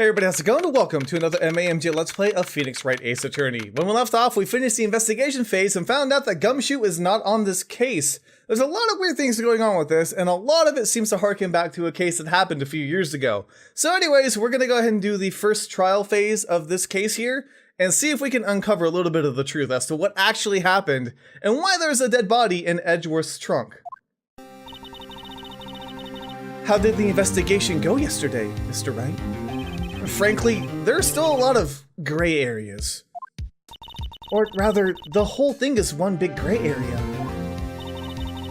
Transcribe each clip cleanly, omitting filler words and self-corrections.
Hey everybody, how's it going? Welcome to another MAMG Let's Play of Phoenix Wright Ace Attorney. When we left off, we finished the investigation phase and found out that Gumshoe is not on this case. There's a lot of weird things going on with this, and a lot of it seems to harken back to a case that happened a few years ago. So anyways, we're going to go ahead and do the first trial phase of this case here, and see if we can uncover a little bit of the truth as to what actually happened, and why there's a dead body in Edgeworth's trunk. How did the investigation go yesterday, Mr. Wright? Frankly, there are still a lot of gray areas. Or rather, the whole thing is one big gray area.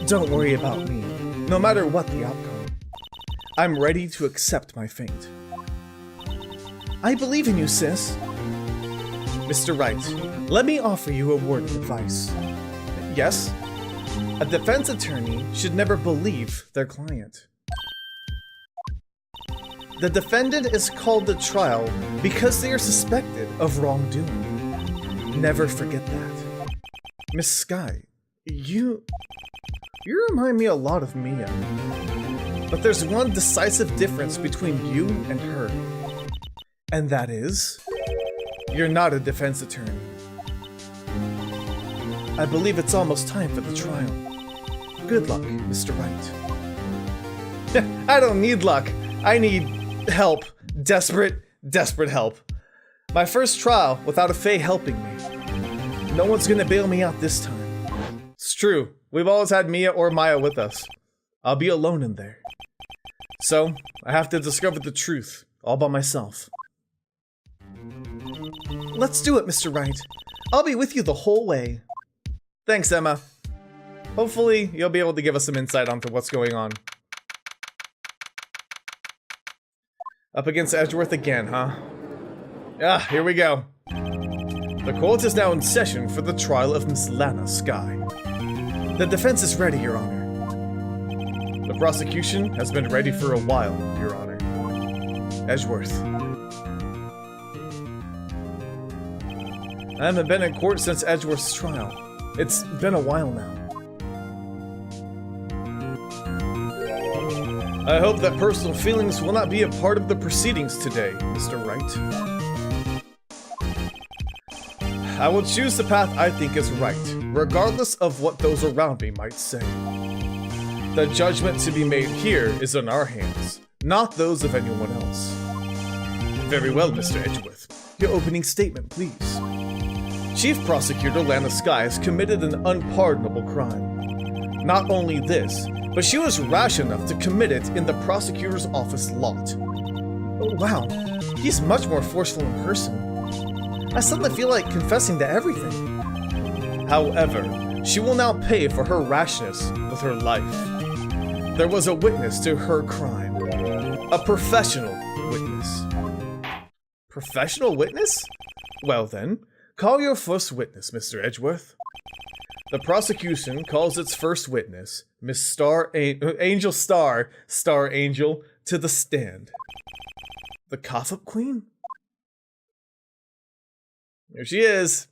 Don't worry about me, no matter what the outcome. I'm ready to accept my fate. I believe in you, sis. Mr. Wright, let me offer you a word of advice. Yes? A defense attorney should never believe their client. The defendant is called to trial because they are suspected of wrongdoing. Never forget that. Miss Sky, you remind me a lot of Mia. But there's one decisive difference between you and her. And that is, you're not a defense attorney. I believe it's almost time for the trial. Good luck, Mr. Wright. I don't need luck. I need help. Desperate help. My first trial without a Fae helping me. No one's gonna bail me out this time. It's true. We've always had Mia or Maya with us. I'll be alone in there. So, I have to discover the truth, all by myself. Let's do it, Mr. Wright. I'll be with you the whole way. Thanks, Emma. Hopefully, you'll be able to give us some insight onto what's going on. Up against Edgeworth again, huh? Ah, here we go. The court is now in session for the trial of Miss Lana Sky. The defense is ready, Your Honor. The prosecution has been ready for a while, Your Honor. Edgeworth. I haven't been in court since Edgeworth's trial. It's been a while now. I hope that personal feelings will not be a part of the proceedings today, Mr. Wright. I will choose the path I think is right, regardless of what those around me might say. The judgment to be made here is in our hands, not those of anyone else. Very well, Mr. Edgeworth. Your opening statement, please. Chief Prosecutor Lana Sky has committed an unpardonable crime. Not only this, but she was rash enough to commit it in the prosecutor's office lot. Oh, wow, he's much more forceful in person. I suddenly feel like confessing to everything. However, she will now pay for her rashness with her life. There was a witness to her crime. A professional witness. Professional witness? Well then, call your first witness, Mr. Edgeworth. The prosecution calls its first witness, Miss Angel, to the stand. The cough-up queen? Here she is.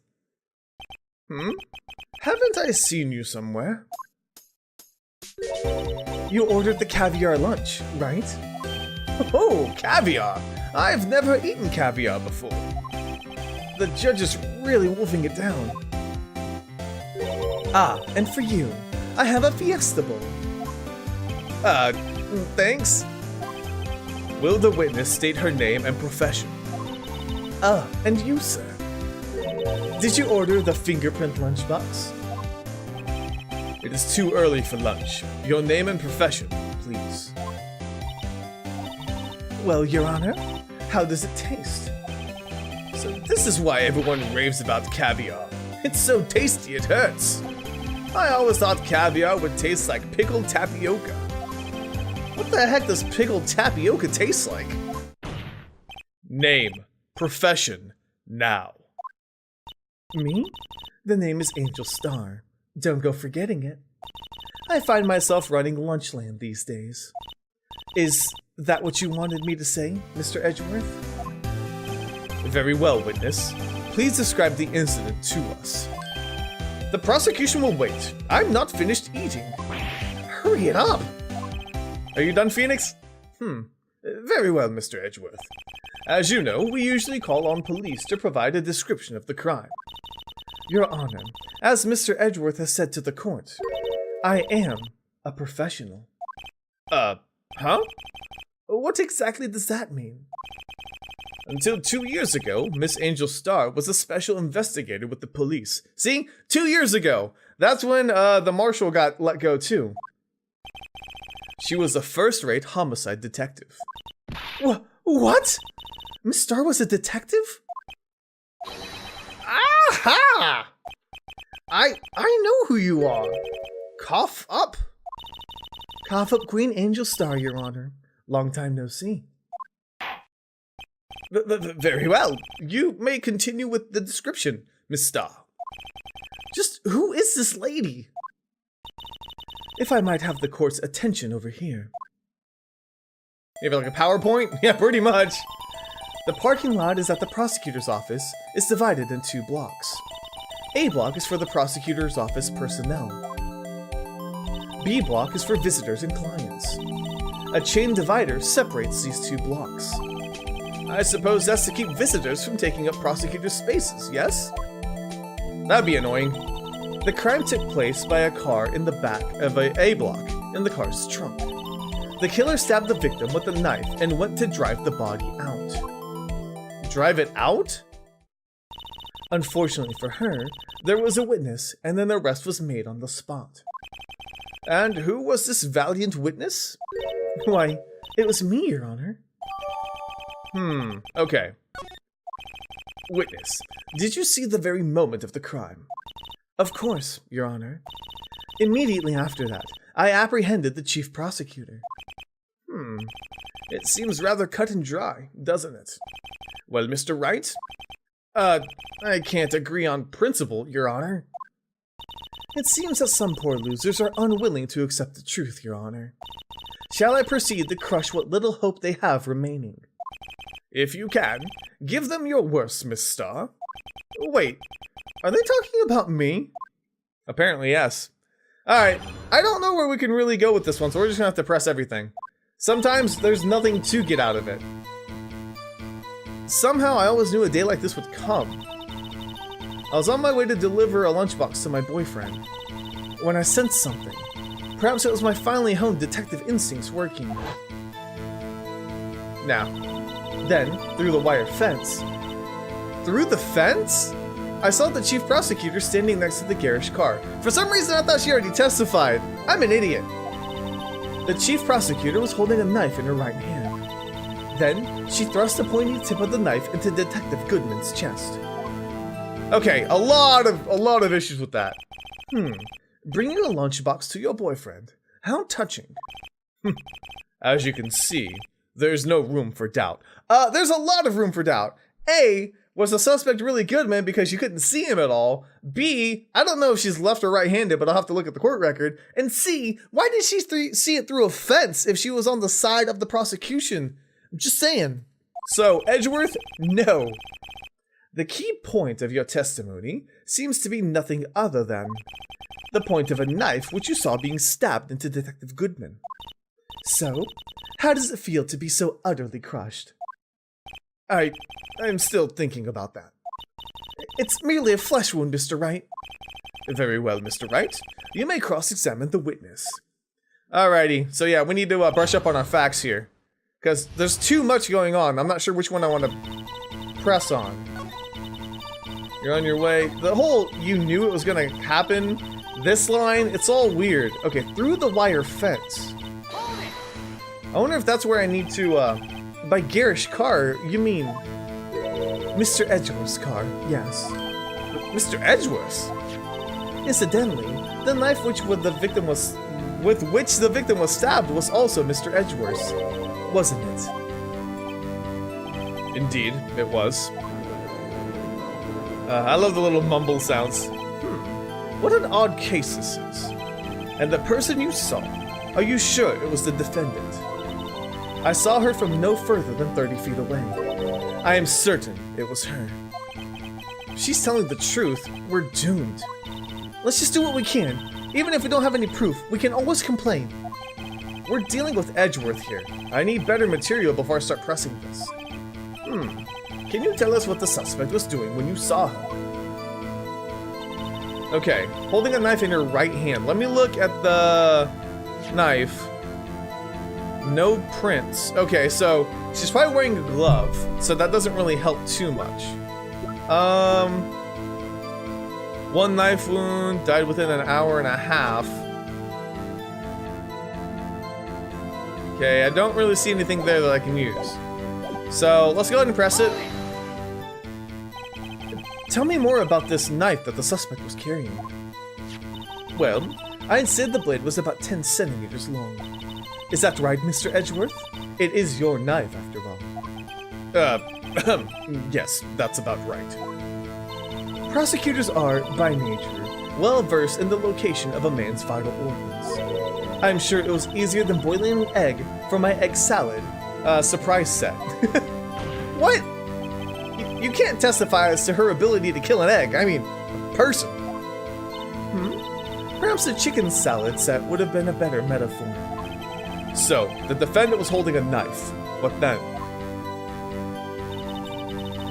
Haven't I seen you somewhere? You ordered the caviar lunch, right? Oh, caviar! I've never eaten caviar before. The judge is really wolfing it down. Ah, and for you, I have a Fiesta Bowl. Thanks. Will the witness state her name and profession? And you, sir? Did you order the fingerprint lunchbox? It is too early for lunch. Your name and profession, please. Well, Your Honor, how does it taste? So this is why everyone raves about caviar. It's so tasty it hurts. I always thought caviar would taste like pickled tapioca. What the heck does pickled tapioca taste like? Name, profession, now. Me? The name is Angel Star. Don't go forgetting it. I find myself running Lunchland these days. Is that what you wanted me to say, Mr. Edgeworth? Very well, witness. Please describe the incident to us. The prosecution will wait. I'm not finished eating. Hurry it up! Are you done, Phoenix? Very well, Mr. Edgeworth. As you know, we usually call on police to provide a description of the crime. Your Honor, as Mr. Edgeworth has said to the court, I am a professional. Huh? What exactly does that mean? Until 2 years ago, Miss Angel Starr was a special investigator with the police. See? 2 years ago! That's when, the marshal got let go too. She was a first-rate homicide detective. What? Miss Starr was a detective? Aha! I know who you are. Cough up. Cough up Queen Angel Starr, Your Honor. Long time no see. Very well. You may continue with the description, Miss Starr. Just who is this lady? If I might have the court's attention over here. Maybe like a PowerPoint? Yeah, pretty much. The parking lot is at the prosecutor's office. It's divided in 2 blocks. A block is for the prosecutor's office personnel. B block is for visitors and clients. A chain divider separates these 2 blocks. I suppose that's to keep visitors from taking up prosecutors' spaces, yes? That'd be annoying. The crime took place by a car in the back of a block in the car's trunk. The killer stabbed the victim with a knife and went to drive the body out. Drive it out? Unfortunately for her, there was a witness and an arrest was made on the spot. And who was this valiant witness? Why, it was me, Your Honor. Okay. Witness, did you see the very moment of the crime? Of course, Your Honor. Immediately after that, I apprehended the chief prosecutor. It seems rather cut and dry, doesn't it? Well, Mr. Wright? I can't agree on principle, Your Honor. It seems that some poor losers are unwilling to accept the truth, Your Honor. Shall I proceed to crush what little hope they have remaining? If you can, give them your worst, Miss Starr. Wait, are they talking about me? Apparently, yes. Alright, I don't know where we can really go with this one, so we're just gonna have to press everything. Sometimes there's nothing to get out of it. Somehow I always knew a day like this would come. I was on my way to deliver a lunchbox to my boyfriend when I sensed something. Perhaps it was my finally honed detective instincts working. Now, then, through the wire fence. Through the fence? I saw the chief prosecutor standing next to the garish car. For some reason I thought she already testified. I'm an idiot. The chief prosecutor was holding a knife in her right hand. Then, she thrust the pointy tip of the knife into Detective Goodman's chest. Okay, a lot of issues with that. Bringing a lunchbox to your boyfriend. How touching. As you can see, there's no room for doubt. There's a lot of room for doubt. A, was the suspect really Goodman because you couldn't see him at all? B, I don't know if she's left or right-handed, but I'll have to look at the court record. And C, why did she see it through a fence if she was on the side of the prosecution? I'm just saying. So, Edgeworth, no. The key point of your testimony seems to be nothing other than the point of a knife which you saw being stabbed into Detective Goodman. So, how does it feel to be so utterly crushed? I'm still thinking about that. It's merely a flesh wound, Mr. Wright. Very well, Mr. Wright. You may cross-examine the witness. Alrighty, so yeah, we need to brush up on our facts here. Because there's too much going on. I'm not sure which one I want to press on. You're on your way. The whole, you knew it was going to happen. This line, it's all weird. Okay, through the wire fence. I wonder if that's where I need to, by garish car, you mean Mr. Edgeworth's car, yes. Mr. Edgeworth's? Incidentally, the knife with which the victim was stabbed was also Mr. Edgeworth's, wasn't it? Indeed, it was. I love the little mumble sounds. What an odd case this is. And the person you saw, are you sure it was the defendant? I saw her from no further than 30 feet away. I am certain it was her. If she's telling the truth, we're doomed. Let's just do what we can. Even if we don't have any proof, we can always complain. We're dealing with Edgeworth here. I need better material before I start pressing this. Can you tell us what the suspect was doing when you saw her? Okay, holding a knife in her right hand. Let me look at the knife. No prints. Okay, so she's probably wearing a glove, so that doesn't really help too much. One knife wound, died within an hour and a half. Okay, I don't really see anything there that I can use. So let's go ahead and press it. Tell me more about this knife that the suspect was carrying. Well, I'd said the blade was about 10 centimeters long. Is that right, Mr. Edgeworth? It is your knife, after all. Yes, that's about right. Prosecutors are, by nature, well versed in the location of a man's vital organs. I'm sure it was easier than boiling an egg for my egg salad surprise set. What? You can't testify as to her ability to kill an egg. I mean, a person. Perhaps a chicken salad set would have been a better metaphor. So, the defendant was holding a knife. What then?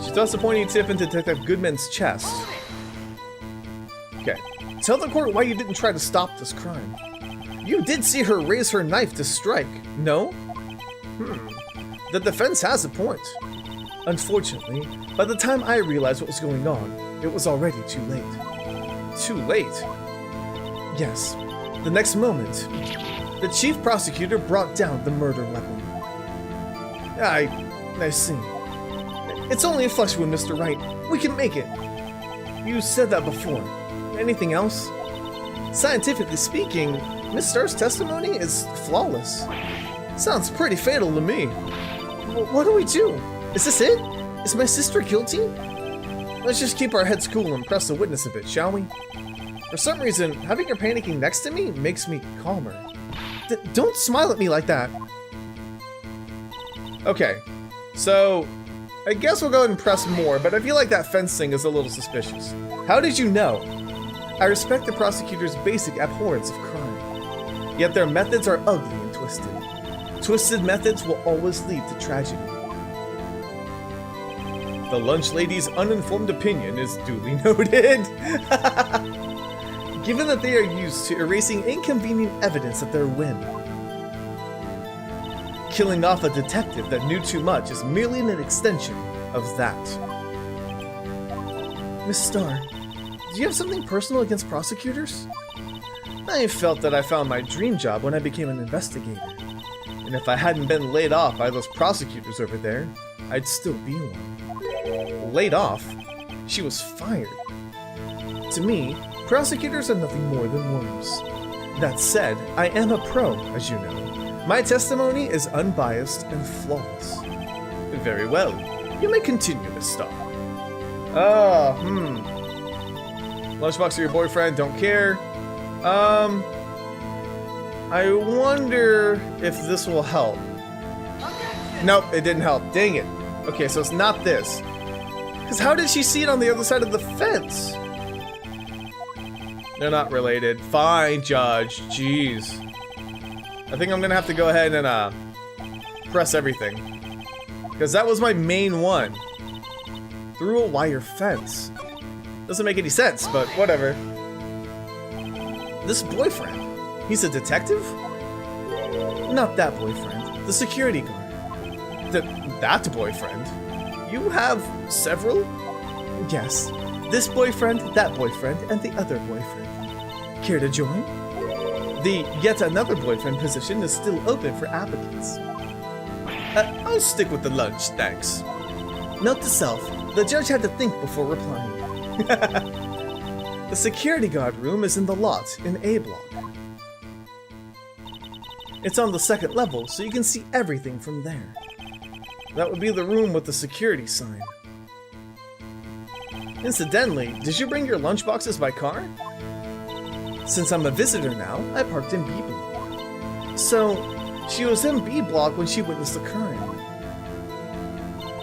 She tossed a pointy tip into Detective Goodman's chest. Okay. Tell the court why you didn't try to stop this crime. You did see her raise her knife to strike, no? The defense has a point. Unfortunately, by the time I realized what was going on, it was already too late. Too late? Yes. The next moment, the chief prosecutor brought down the murder weapon. I see. It's only a flesh wound, Mr. Wright. We can make it. You said that before. Anything else? Scientifically speaking, Miss Starr's testimony is flawless. Sounds pretty fatal to me. What do we do? Is this it? Is my sister guilty? Let's just keep our heads cool and press the witness a bit, shall we? For some reason, having her panicking next to me makes me calmer. Don't smile at me like that. Okay, so I guess we'll go ahead and press more, but I feel like that fence thing is a little suspicious. How did you know? I respect the prosecutor's basic abhorrence of crime, yet their methods are ugly and twisted. Twisted methods will always lead to tragedy. The lunch lady's uninformed opinion is duly noted. Given that they are used to erasing inconvenient evidence at their whim. Killing off a detective that knew too much is merely an extension of that. Miss Starr, do you have something personal against prosecutors? I felt that I found my dream job when I became an investigator. And if I hadn't been laid off by those prosecutors over there, I'd still be one. Laid off? She was fired. To me, prosecutors are nothing more than worms. That said, I am a pro, as you know. My testimony is unbiased and flawless. Very well. You may continue, Miss Starr. Lunchbox for your boyfriend, don't care. I wonder if this will help. Nope, it didn't help. Dang it. Okay, so it's not this. Because how did she see it on the other side of the fence? They're not related. Fine, Judge. Jeez. I think I'm gonna have to go ahead and press everything. Because that was my main one. Through a wire fence. Doesn't make any sense, but whatever. This boyfriend, he's a detective? Not that boyfriend, the security guard. That boyfriend? You have several? Yes, this boyfriend, that boyfriend, and the other boyfriend. Care to join? The yet another boyfriend position is still open for applicants. I'll stick with the lunch, thanks. Note to self, the judge had to think before replying. The security guard room is in the lot in A block. It's on the second level, so you can see everything from there. That would be the room with the security sign. Incidentally, did you bring your lunchboxes by car? Since I'm a visitor now, I parked in B block. So, she was in B block when she witnessed the crime.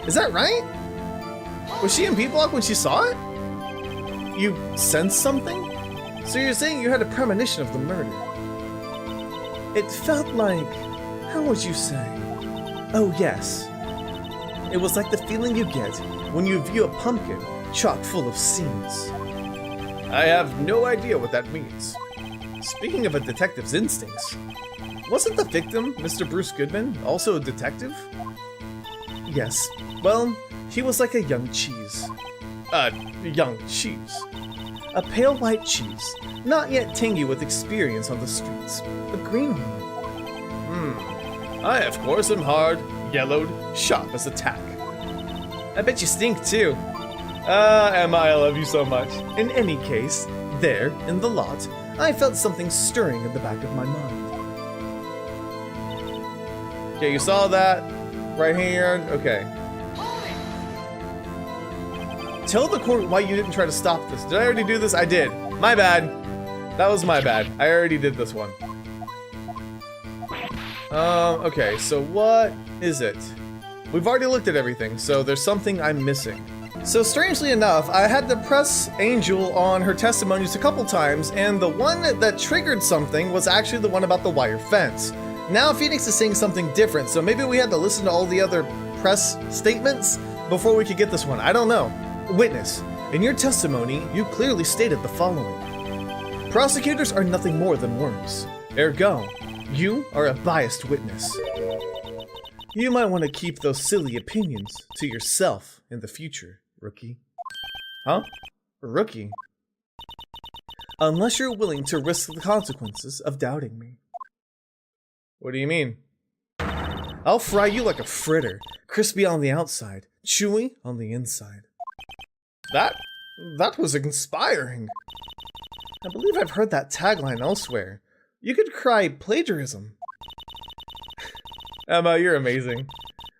Is that right? Was she in B block when she saw it? You sensed something? So you're saying you had a premonition of the murder? It felt like... how would you say? Oh yes. It was like the feeling you get when you view a pumpkin chock full of seams. I have no idea what that means. Speaking of a detective's instincts, wasn't the victim, Mr. Bruce Goodman, also a detective? Yes. Well, he was like a young cheese. Young cheese. A pale white cheese, not yet tangy with experience on the streets. A green one. I, of course, am hard, yellowed, sharp as a tack. I bet you stink, too. Emma, I love you so much. In any case, there, in the lot, I felt something stirring in the back of my mind. Okay, you saw that? Right here? Okay. Tell the court why you didn't try to stop this. Did I already do this? I did. My bad. That was my bad. I already did this one. Okay, so what is it? We've already looked at everything, so there's something I'm missing. So strangely enough, I had to press Angel on her testimonies a couple times, and the one that triggered something was actually the one about the wire fence. Now Phoenix is saying something different, so maybe we had to listen to all the other press statements before we could get this one. I don't know. Witness, in your testimony, you clearly stated the following. Prosecutors are nothing more than worms. Ergo, you are a biased witness. You might want to keep those silly opinions to yourself in the future, rookie. Huh? Rookie? Unless you're willing to risk the consequences of doubting me. What do you mean? I'll fry you like a fritter, crispy on the outside, chewy on the inside. That was inspiring. I believe I've heard that tagline elsewhere. You could cry plagiarism. Emma, you're amazing.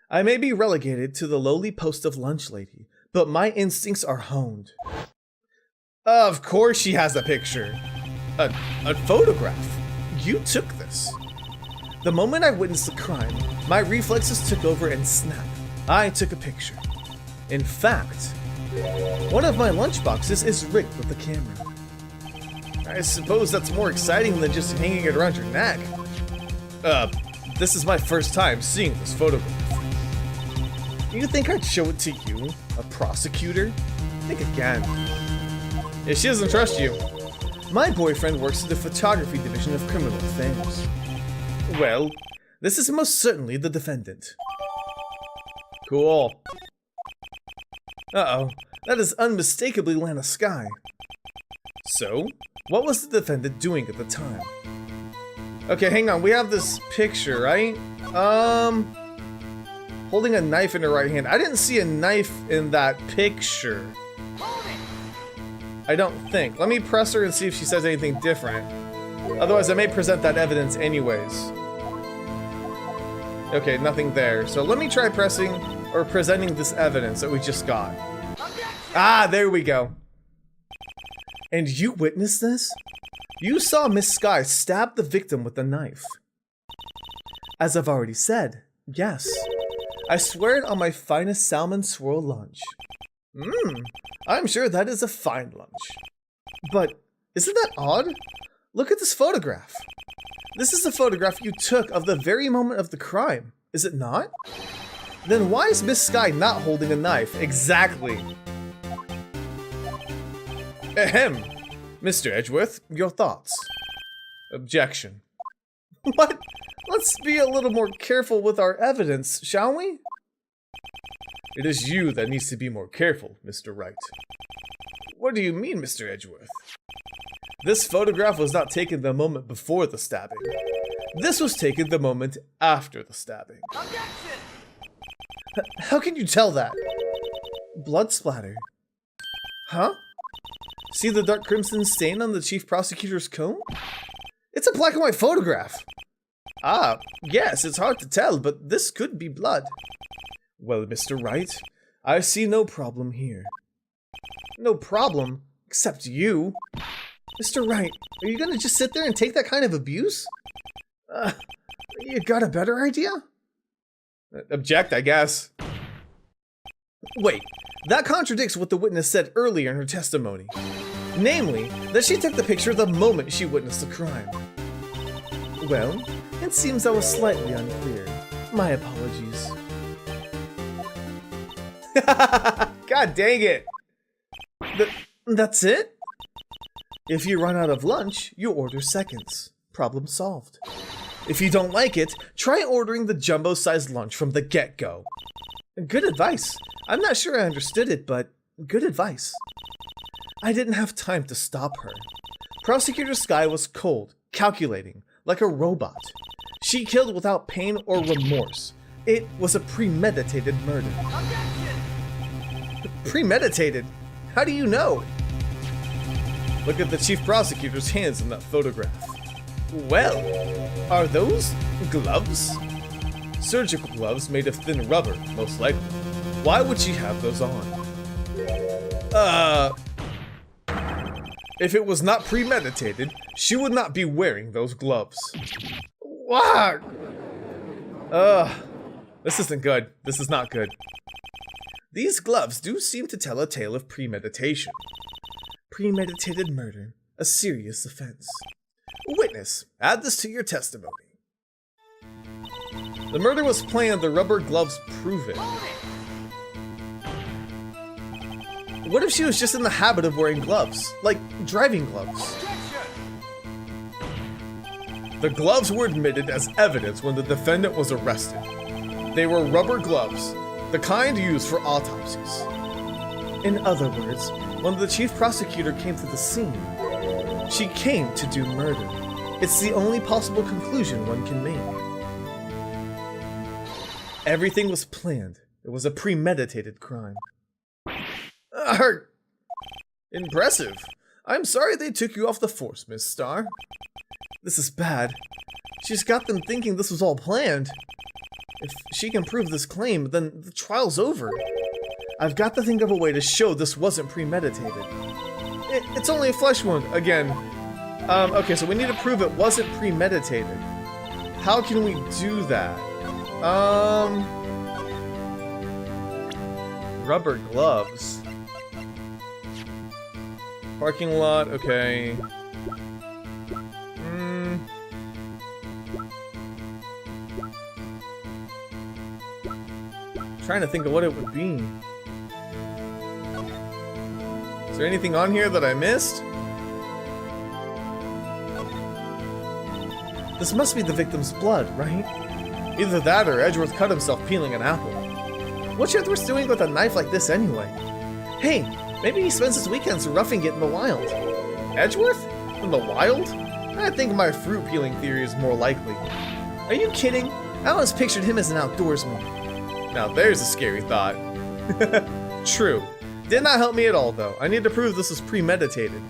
I may be relegated to the lowly post of lunch lady, but my instincts are honed. Of course she has a picture. A photograph. You took this. The moment I witnessed the crime, my reflexes took over and snapped. I took a picture. In fact, one of my lunchboxes is rigged with the camera. I suppose that's more exciting than just hanging it around your neck. This is my first time seeing this photograph. You think I'd show it to you, a prosecutor? Think again. Yeah, she doesn't trust you. My boyfriend works in the photography division of criminal affairs. Well, this is most certainly the defendant. Cool. Uh-oh, that is unmistakably Lana Skye. So, what was the defendant doing at the time? Okay, hang on, we have this picture, right? Holding a knife in her right hand. I didn't see a knife in that picture. I don't think. Let me press her and see if she says anything different. Otherwise, I may present that evidence anyways. Okay, nothing there. So let me try pressing or presenting this evidence that we just got. Ah, there we go. And you witnessed this? You saw Miss Skye stab the victim with a knife. As I've already said, yes. I swear it on my finest salmon swirl lunch. I'm sure that is a fine lunch. But isn't that odd? Look at this photograph. This is a photograph you took of the very moment of the crime, is it not? Then why is Miss Skye not holding a knife? Exactly. Ahem. Mr. Edgeworth, your thoughts? Objection. What? Let's be a little more careful with our evidence, shall we? It is you that needs to be more careful, Mr. Wright. What do you mean, Mr. Edgeworth? This photograph was not taken the moment before the stabbing. This was taken the moment after the stabbing. How can you tell that? Blood splatter. Huh? See the dark crimson stain on the chief prosecutor's coat? It's a black and white photograph. Ah, yes, it's hard to tell, but this could be blood. Well, Mr. Wright, I see no problem here. No problem? Except you. Mr. Wright, are you gonna just sit there and take that kind of abuse? You got a better idea? Object, I guess. Wait, that contradicts what the witness said earlier in her testimony. Namely, that she took the picture the moment she witnessed the crime. Well, it seems I was slightly unclear. My apologies. God dang it! That's it? If you run out of lunch, you order seconds. Problem solved. If you don't like it, try ordering the jumbo-sized lunch from the get-go. Good advice. I'm not sure I understood it, but good advice. I didn't have time to stop her. Prosecutor Sky was cold, calculating, like a robot. She killed without pain or remorse. It was a premeditated murder. Premeditated? How do you know? Look at the chief prosecutor's hands in that photograph. Well, are those gloves? Surgical gloves made of thin rubber, most likely. Why would she have those on? If it was not premeditated, she would not be wearing those gloves. What? This isn't good. This is not good. These gloves do seem to tell a tale of premeditation. Premeditated murder, a serious offense. Witness, add this to your testimony. The murder was planned, the rubber gloves prove it. What if she was just in the habit of wearing gloves? Like, driving gloves? The gloves were admitted as evidence when the defendant was arrested. They were rubber gloves, the kind used for autopsies. In other words, when the chief prosecutor came to the scene, she came to do murder. It's the only possible conclusion one can make. Everything was planned. It was a premeditated crime. Impressive. I'm sorry they took you off the force, Miss Starr. This is bad. She's got them thinking this was all planned. If she can prove this claim, then the trial's over. I've got to think of a way to show this wasn't premeditated. It's only a flesh wound, again. Okay, so we need to prove it wasn't premeditated. How can we do that? Rubber gloves. Parking lot, okay. Trying to think of what it would be. Is there anything on here that I missed? This must be the victim's blood, right? Either that or Edgeworth cut himself peeling an apple. What's Edgeworth doing with a knife like this anyway? Hey, maybe he spends his weekends roughing it in the wild. Edgeworth? In the wild? I think my fruit peeling theory is more likely. Are you kidding? I always pictured him as an outdoorsman. Now there's a scary thought. True. Did not help me at all though. I need to prove this was premeditated.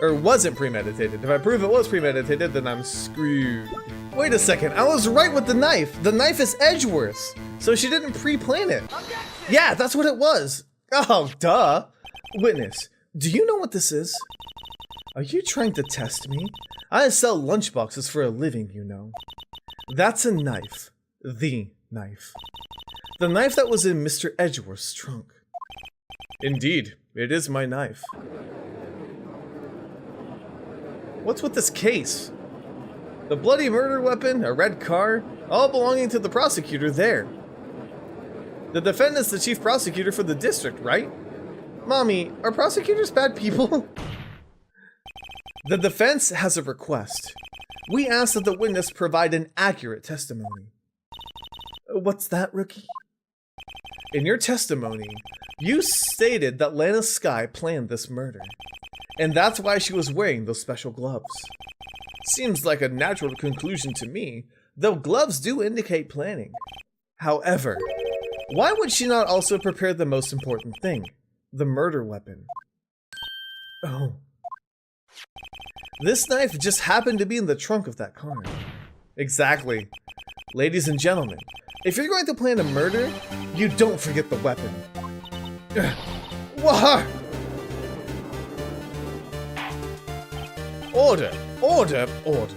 Or wasn't premeditated. If I prove it was premeditated, then I'm screwed. Wait a second, I was right with the knife. The knife is Edgeworth's. So she didn't pre-plan it. Yeah, that's what it was. Oh, duh. Witness, do you know what this is? Are you trying to test me? I sell lunchboxes for a living, you know. That's a knife. The knife. The knife that was in Mr. Edgeworth's trunk. Indeed, it is my knife. What's with this case? The bloody murder weapon, a red car, all belonging to the prosecutor there. The defendant's the chief prosecutor for the district, right? Mommy, are prosecutors bad people? The defense has a request. We ask that the witness provide an accurate testimony. What's that, rookie? In your testimony, you stated that Lana Sky planned this murder, and that's why she was wearing those special gloves. Seems like a natural conclusion to me, though gloves do indicate planning. However, why would she not also prepare the most important thing, the murder weapon? Oh. This knife just happened to be in the trunk of that car. Exactly. Ladies and gentlemen, if you're going to plan a murder, you don't forget the weapon. What? Order, order, order.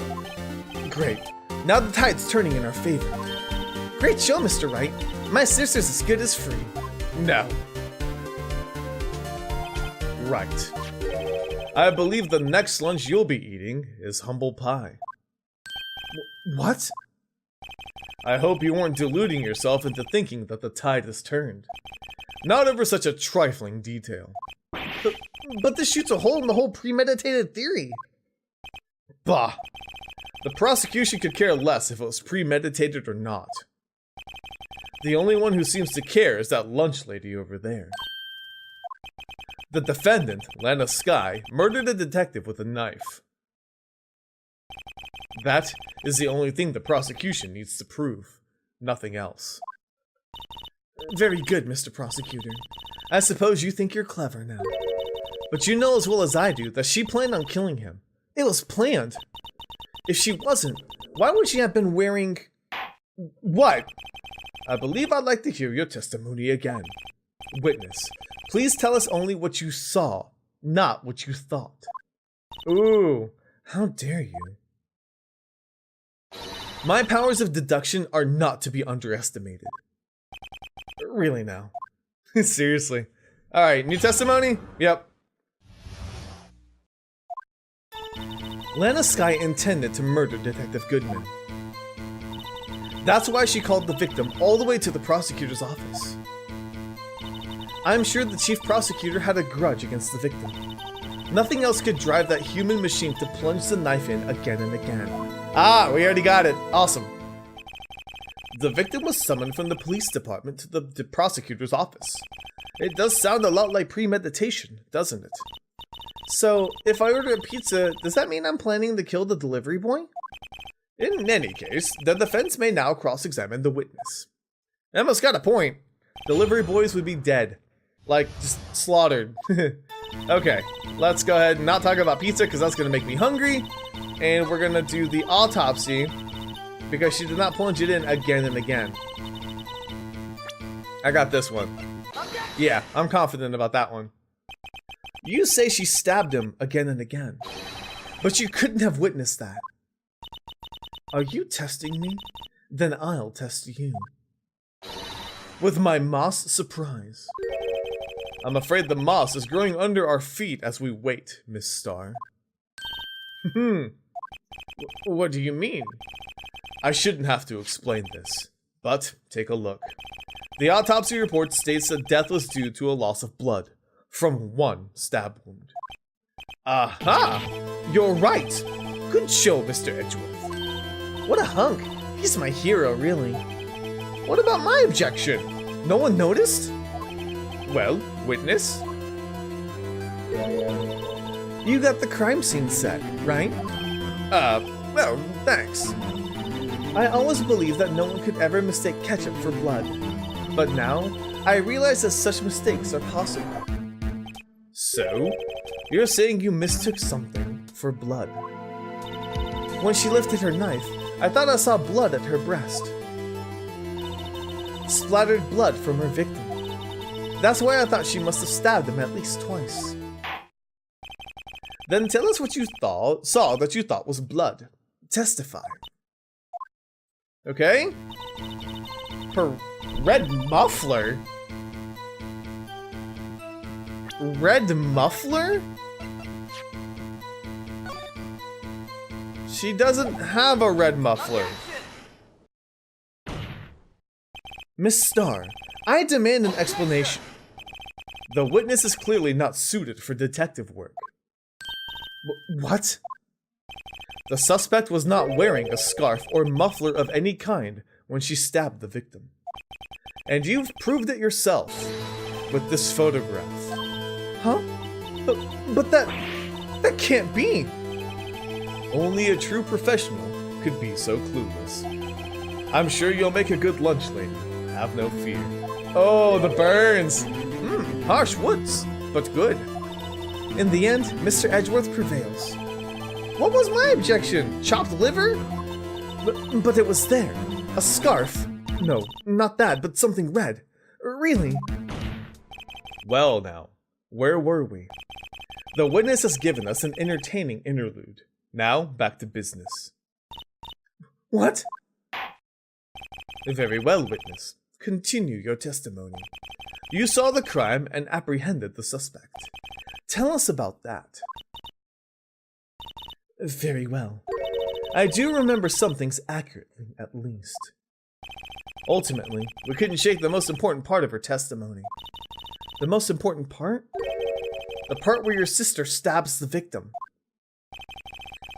Great. Now the tide's turning in our favor. Great show, Mr. Wright. My sister's as good as free. No. Right. I believe the next lunch you'll be eating is humble pie. What? I hope you weren't deluding yourself into thinking that the tide has turned. Not over such a trifling detail. But this shoots a hole in the whole premeditated theory. Bah! The prosecution could care less if it was premeditated or not. The only one who seems to care is that lunch lady over there. The defendant, Lana Skye, murdered a detective with a knife. That is the only thing the prosecution needs to prove. Nothing else. Very good, Mr. Prosecutor. I suppose you think you're clever now. But you know as well as I do that she planned on killing him. It was planned. If she wasn't, why would she have been wearing... What? I believe I'd like to hear your testimony again. Witness, please tell us only what you saw, not what you thought. Ooh, how dare you. My powers of deduction are not to be underestimated. Really now. Seriously. Alright, new testimony? Yep. Lana Skye intended to murder Detective Goodman. That's why she called the victim all the way to the prosecutor's office. I'm sure the chief prosecutor had a grudge against the victim. Nothing else could drive that human machine to plunge the knife in again and again. Ah, we already got it. Awesome. The victim was summoned from the police department to the prosecutor's office. It does sound a lot like premeditation, doesn't it? So, if I order a pizza, does that mean I'm planning to kill the delivery boy? In any case, the defense may now cross-examine the witness. Emma's got a point. Delivery boys would be dead. Like, just slaughtered. Okay, let's go ahead and not talk about pizza because that's going to make me hungry. And we're going to do the autopsy because she did not plunge it in again and again. I got this one. Yeah, I'm confident about that one. You say she stabbed him again and again, but you couldn't have witnessed that. Are you testing me? Then I'll test you. With my moss surprise. I'm afraid the moss is growing under our feet as we wait, Miss Starr. What do you mean? I shouldn't have to explain this, but take a look. The autopsy report states that death was due to a loss of blood from one stab wound. Aha! You're right! Good show, Mr. Edgeworth. What a hunk. He's my hero, really. What about my objection? No one noticed? Well, witness? You got the crime scene set, right? Well, thanks. I always believed that no one could ever mistake ketchup for blood. But now, I realize that such mistakes are possible. So? You're saying you mistook something for blood? When she lifted her knife, I thought I saw blood at her breast. Splattered blood from her victim. That's why I thought she must have stabbed him at least twice. Then tell us what you saw that you thought was blood. Testify. Okay? Her red muffler? Red muffler? She doesn't have a red muffler. Miss Starr, I demand an explanation. The witness is clearly not suited for detective work. What? The suspect was not wearing a scarf or muffler of any kind when she stabbed the victim. And you've proved it yourself with this photograph. Huh? But that can't be. Only a true professional could be so clueless. I'm sure you'll make a good lunch lady. Have no fear. Oh, the burns! Harsh woods, but good. In the end, Mr. Edgeworth prevails. What was my objection? Chopped liver? But it was there. A scarf. No, not that, but something red. Really? Well now, where were we? The witness has given us an entertaining interlude. Now, back to business. What? Very well, witness. Continue your testimony. You saw the crime and apprehended the suspect. Tell us about that. Very well. I do remember some things accurately, at least. Ultimately, we couldn't shake the most important part of her testimony. The most important part? The part where your sister stabs the victim.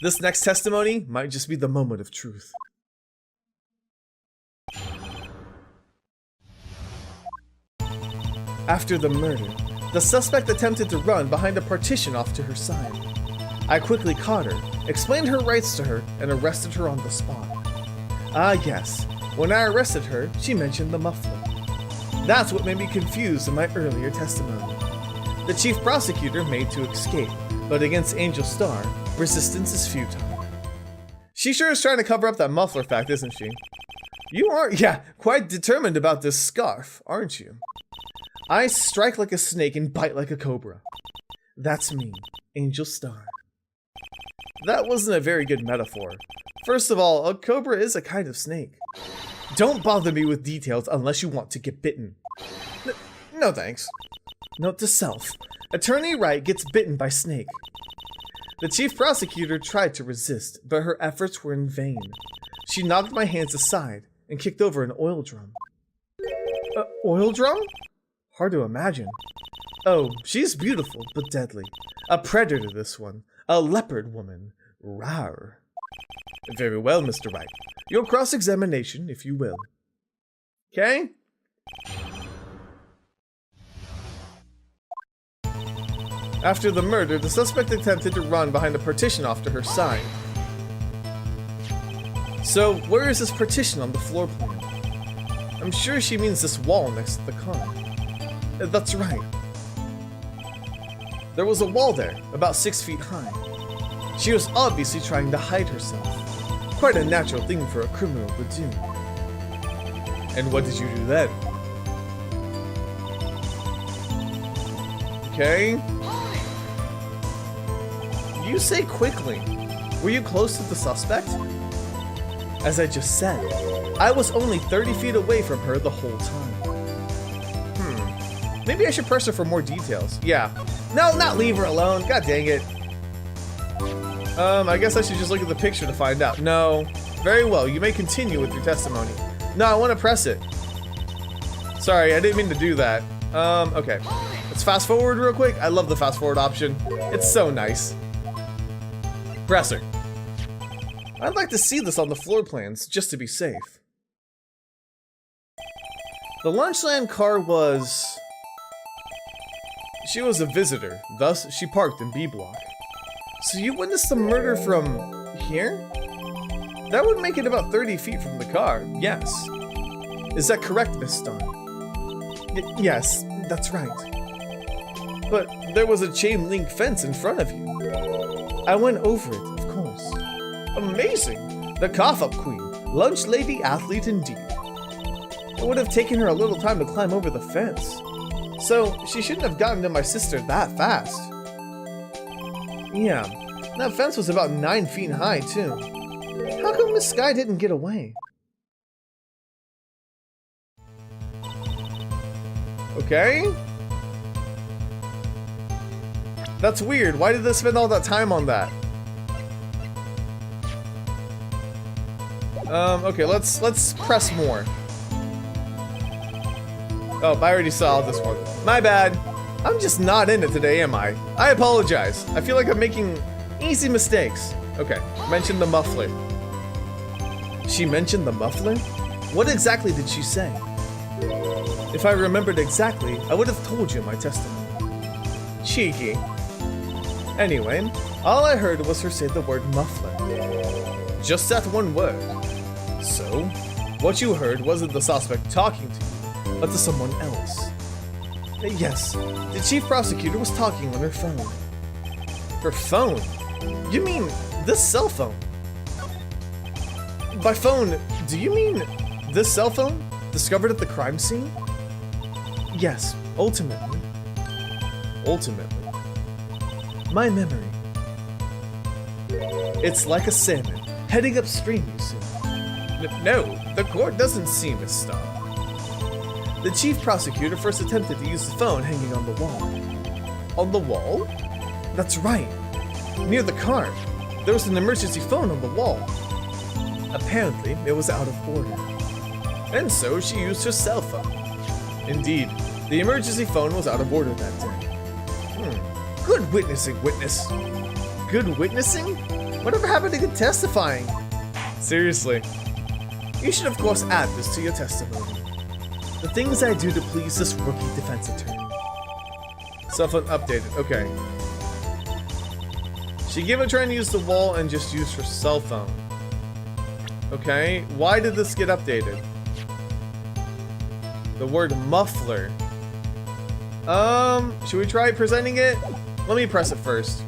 This next testimony might just be the moment of truth. After the murder, the suspect attempted to run behind a partition off to her side. I quickly caught her, explained her rights to her, and arrested her on the spot. Ah yes, when I arrested her, she mentioned the muffler. That's what made me confused in my earlier testimony. The chief prosecutor made to escape, but against Angel Star, resistance is futile. She sure is trying to cover up that muffler fact, isn't she? You are, yeah, quite determined about this scarf, aren't you? I strike like a snake and bite like a cobra. That's me, Angel Star. That wasn't a very good metaphor. First of all, a cobra is a kind of snake. Don't bother me with details unless you want to get bitten. No thanks. Note to self. Attorney Wright gets bitten by snake. The chief prosecutor tried to resist, but her efforts were in vain. She knocked my hands aside and kicked over an oil drum. Oil drum? Hard to imagine. Oh, she's beautiful, but deadly. A predator, this one. A leopard woman. Rawr. Very well, Mr. Wright. Your cross-examination, if you will. Okay? After the murder, the suspect attempted to run behind a partition off to her side. So, where is this partition on the floor plan? I'm sure she means this wall next to the car. That's right. There was a wall there, about 6 feet high. She was obviously trying to hide herself. Quite a natural thing for a criminal to do. And what did you do then? Okay. You say quickly. Were you close to the suspect? As I just said, I was only 30 feet away from her the whole time. Maybe I should press her for more details. Yeah. No, not leave her alone. God dang it. I guess I should just look at the picture to find out. No. Very well, you may continue with your testimony. No, I want to press it. Sorry, I didn't mean to do that. Okay. Let's fast forward real quick. I love the fast forward option. It's so nice. Press her. I'd like to see this on the floor plans, just to be safe. The Lunchland car was... She was a visitor, thus she parked in B block. So you witnessed the murder from here? That would make it about 30 feet from the car, yes. Is that correct, Miss Starr? Yes, that's right. But there was a chain link fence in front of you. I went over it, of course. Amazing! The cough-up queen, lunch lady athlete indeed. It would have taken her a little time to climb over the fence. So, she shouldn't have gotten to my sister that fast. Yeah, that fence was about 9 feet high, too. How come Miss Sky didn't get away? Okay? That's weird. Why did they spend all that time on that? Okay, let's press more. Oh, I already saw this one. My bad. I'm just not in it today, am I? I apologize. I feel like I'm making easy mistakes. Okay, mention the muffler. She mentioned the muffler? What exactly did she say? If I remembered exactly, I would have told you in my testimony. Cheeky. Anyway, all I heard was her say the word muffler. Just that one word. So, what you heard wasn't the suspect talking to you, but to someone else. Yes, the chief prosecutor was talking on her phone. Her phone? You mean this cell phone? By phone, do you mean this cell phone? Discovered at the crime scene? Yes, ultimately. Ultimately. My memory. It's like a salmon, heading upstream, you see. No, the court doesn't see Miss Starr. The chief prosecutor first attempted to use the phone hanging on the wall. On the wall? That's right. Near the car, there was an emergency phone on the wall. Apparently, it was out of order. and so she used her cell phone. Indeed, the emergency phone was out of order that day. Good witnessing, witness. Good witnessing? Whatever happened to good testifying? Seriously. You should of course add this to your testimony. The things I do to please this rookie defense attorney. Cell phone updated, okay. She gave up trying to use the wall and just used her cell phone. Okay, why did this get updated? The word muffler. Should we try presenting it? Let me press it first.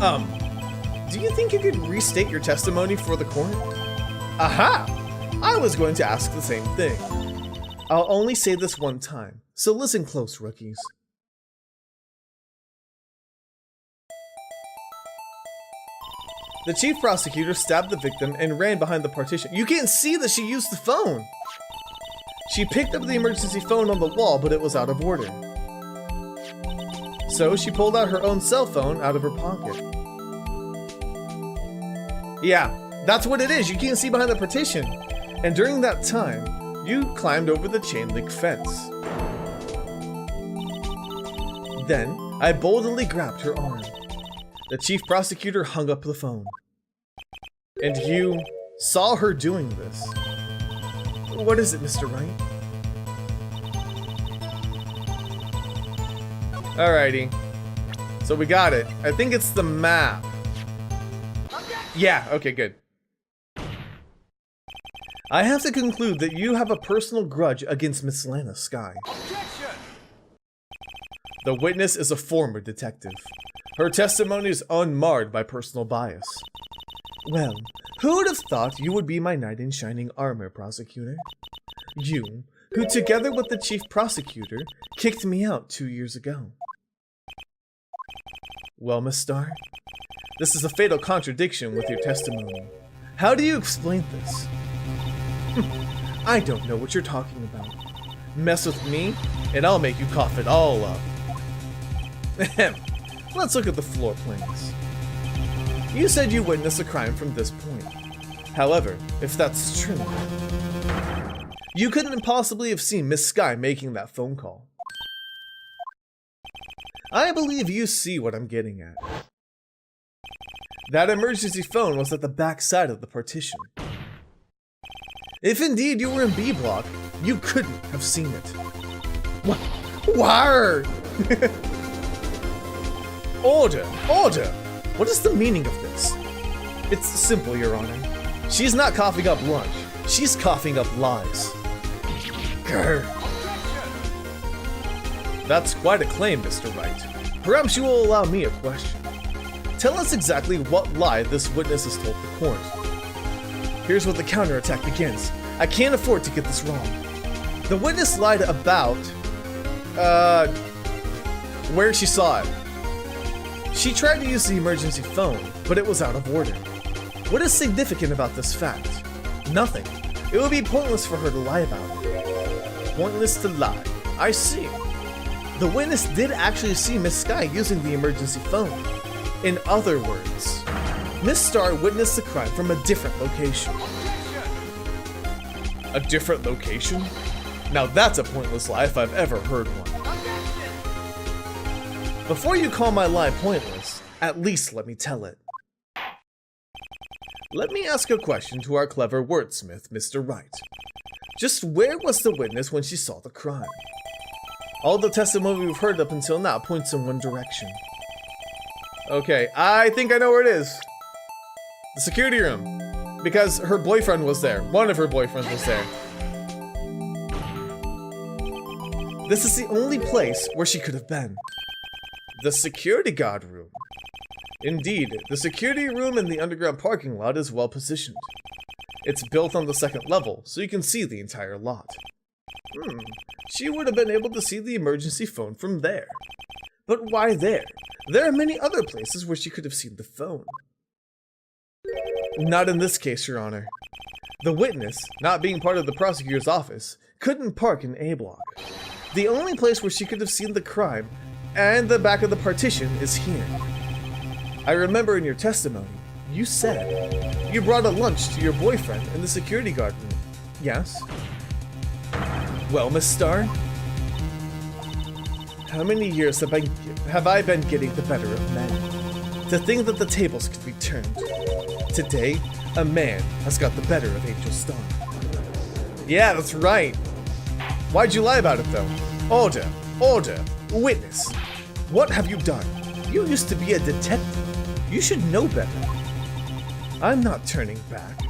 Do you think you could restate your testimony for the court? Aha! I was going to ask the same thing. I'll only say this one time, so listen close, rookies. The chief prosecutor stabbed the victim and ran behind the partition. You can't see that she used the phone! She picked up the emergency phone on the wall, but it was out of order. So she pulled out her own cell phone out of her pocket. Yeah, that's what it is. You can't see behind the partition. And during that time, you climbed over the chain link fence. Then, I boldly grabbed her arm. The chief prosecutor hung up the phone. And you saw her doing this. What is it, Mr. Wright? Alrighty. So we got it. I think it's the map. Yeah, okay, good. I have to conclude that you have a personal grudge against Miss Lana Skye. Objection! The witness is a former detective. Her testimony is unmarred by personal bias. Well, who would have thought you would be my knight in shining armor, prosecutor? You, who together with the chief prosecutor, kicked me out 2 years ago. Well, Miss Starr, this is a fatal contradiction with your testimony. How do you explain this? I don't know what you're talking about. Mess with me, and I'll make you cough it all up. Ahem. Let's look at the floor plans. You said you witnessed a crime from this point. However, if that's true, you couldn't possibly have seen Miss Skye making that phone call. I believe you see what I'm getting at. That emergency phone was at the back side of the partition. If indeed you were in B block, you couldn't have seen it. Wire! Order! Order! What is the meaning of this? It's simple, Your Honor. She's not coughing up lunch. She's coughing up lies. Grr. That's quite a claim, Mr. Wright. Perhaps you will allow me a question. Tell us exactly what lie this witness has told the court. Here's where the counterattack begins. I can't afford to get this wrong. The witness lied about, where she saw it. She tried to use the emergency phone, but it was out of order. What is significant about this fact? Nothing. It would be pointless for her to lie about it. Pointless to lie. I see. The witness did actually see Miss Skye using the emergency phone. In other words, Miss Starr witnessed the crime from a different location. A different location? Now that's a pointless lie if I've ever heard one. Before you call my lie pointless, at least let me tell it. Let me ask a question to our clever wordsmith, Mr. Wright. Just where was the witness when she saw the crime? All the testimony we've heard up until now points in one direction. Okay, I think I know where it is. The security room. Because her boyfriend was there. One of her boyfriends was there. This is the only place where she could have been. The security guard room. Indeed, the security room in the underground parking lot is well positioned. It's built on the second level, so you can see the entire lot. She would have been able to see the emergency phone from there. But why there? There are many other places where she could have seen the phone. Not in this case, Your Honor. The witness, not being part of the prosecutor's office, couldn't park in A block. The only place where she could have seen the crime and the back of the partition is here. I remember in your testimony, You said you brought a lunch to your boyfriend in the security guard room. Yes? Well, Miss Starr? How many years have I been getting the better of men? To think that the tables could be turned. Today, a man has got the better of Angel Starr. Yeah, that's right. Why'd you lie about it, though? Order! Order! Witness! What have you done? You used to be a detective. You should know better. I'm not turning back.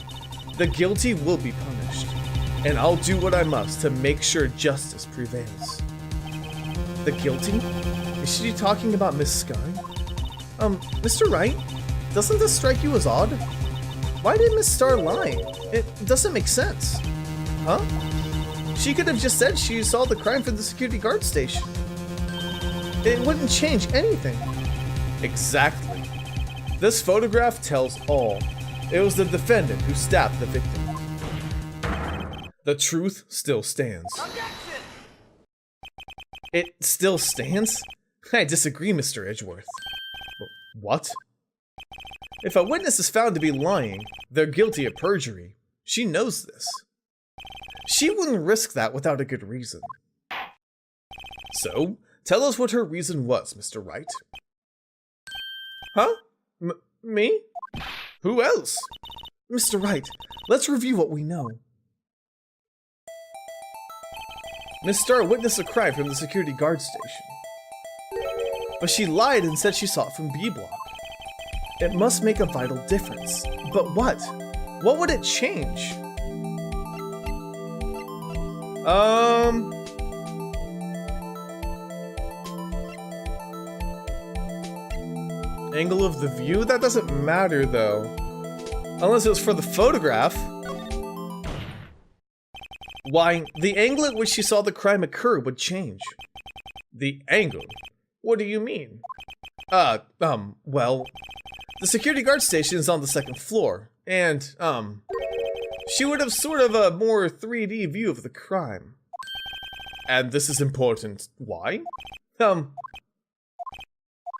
The guilty will be punished, and I'll do what I must to make sure justice prevails. The guilty? Is she talking about Miss Sky? Mr. Wright? Doesn't this strike you as odd? Why did Miss Starr lie? It doesn't make sense. Huh? She could have just said she saw the crime from the security guard station. It wouldn't change anything. Exactly. This photograph tells all. It was the defendant who stabbed the victim. The truth still stands. Objection! It still stands? I disagree, Mr. Edgeworth. What? If a witness is found to be lying, they're guilty of perjury. She knows this. She wouldn't risk that without a good reason. So, tell us what her reason was, Mr. Wright. Huh? Me? Who else? Mr. Wright, let's review what we know. Miss Starr witnessed a crime from the security guard station. But she lied and said she saw it from B Block. It must make a vital difference. But what? What would it change? Angle of the view? That doesn't matter though. Unless it was for the photograph. Why, the angle at which she saw the crime occur would change. The angle? What do you mean? Well, the security guard station is on the second floor, and, she would have sort of a more 3D view of the crime. And this is important. Why? Dang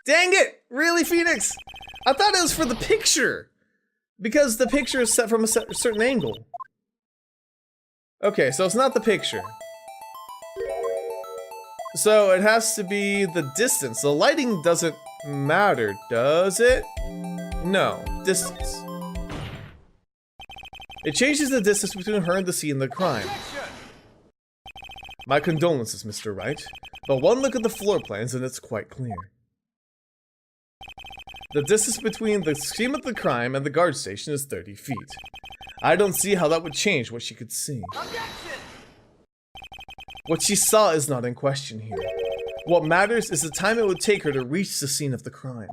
it! Really, Phoenix? I thought it was for the picture! Because the picture is set from a certain angle. Okay, so it's not the picture. So it has to be the distance. The lighting doesn't matter, does it? No, distance. It changes the distance between her and the scene of the crime. My condolences, Mr. Wright, but one look at the floor plans and it's quite clear. The distance between the scene of the crime and the guard station is 30 feet. I don't see how that would change what she could see. Objection! What she saw is not in question here. What matters is the time it would take her to reach the scene of the crime.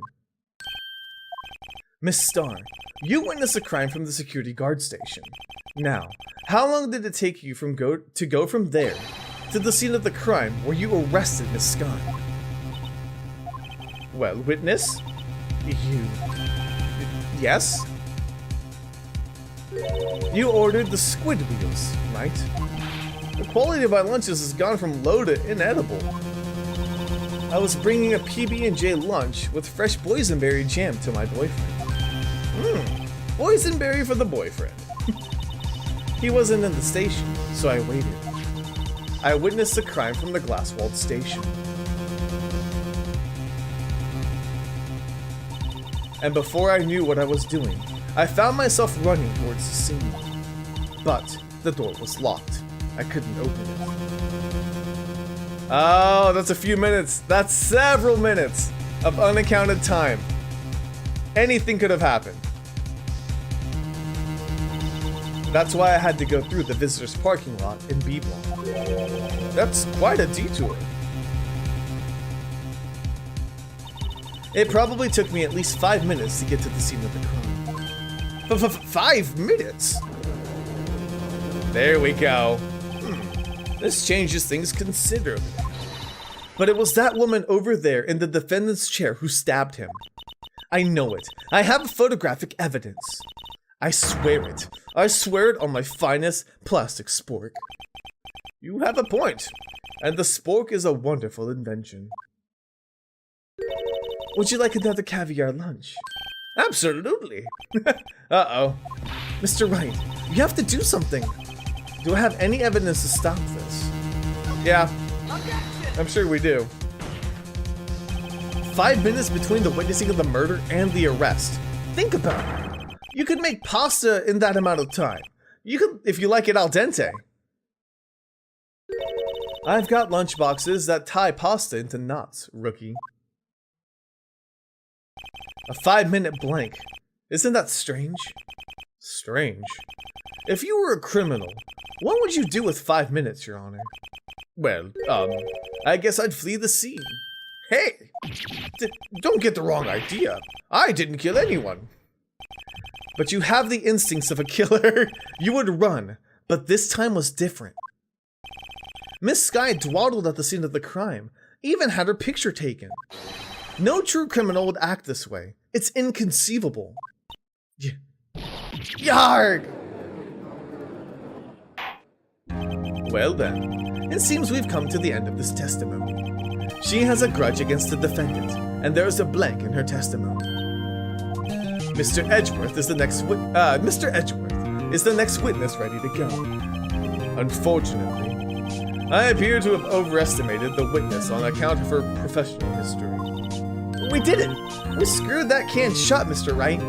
Miss Starr, you witnessed a crime from the security guard station. Now, how long did it take you to go from there to the scene of the crime where you arrested Miss Sky? Well, witness? You... Yes? You ordered the squid wheels, right? The quality of my lunches has gone from low to inedible. I was bringing a PB&J lunch with fresh boysenberry jam to my boyfriend. Boysenberry for the boyfriend. He wasn't in the station, so I waited. I witnessed the crime from the glass-walled station. And before I knew what I was doing, I found myself running towards the scene. But the door was locked. I couldn't open it. Oh, that's a few minutes. That's several minutes of unaccounted time. Anything could have happened. That's why I had to go through the visitors' parking lot in B Block. That's quite a detour. It probably took me at least 5 minutes to get to the scene of the crime. 5 minutes? There we go. This changes things considerably. But it was that woman over there in the defendant's chair who stabbed him. I know it. I have photographic evidence. I swear it. I swear it on my finest plastic spork. You have a point. And the spork is a wonderful invention. Would you like another caviar lunch? Absolutely. Uh-oh. Mr. Wright, you have to do something. Do I have any evidence to stop this? Yeah, I'm sure we do. 5 minutes between the witnessing of the murder and the arrest. Think about it. You could make pasta in that amount of time. You could, if you like it al dente. I've got lunchboxes that tie pasta into knots, rookie. A 5-minute blank. Isn't that strange? Strange. If you were a criminal, what would you do with 5 minutes, Your Honor? Well, I guess I'd flee the scene. hey! Don't get the wrong idea. I didn't kill anyone. But you have the instincts of a killer. You would run, but this time was different. Miss Sky dawdled at the scene of the crime, even had her picture taken. No true criminal would act this way. It's inconceivable. Yarg! Well then, it seems we've come to the end of this testimony. She has a grudge against the defendant, and there is a blank in her testimony. Mr. Edgeworth is the next witness ready to go. Unfortunately, I appear to have overestimated the witness on account of her professional history. We did it! We screwed that can shut, Mr. Wright.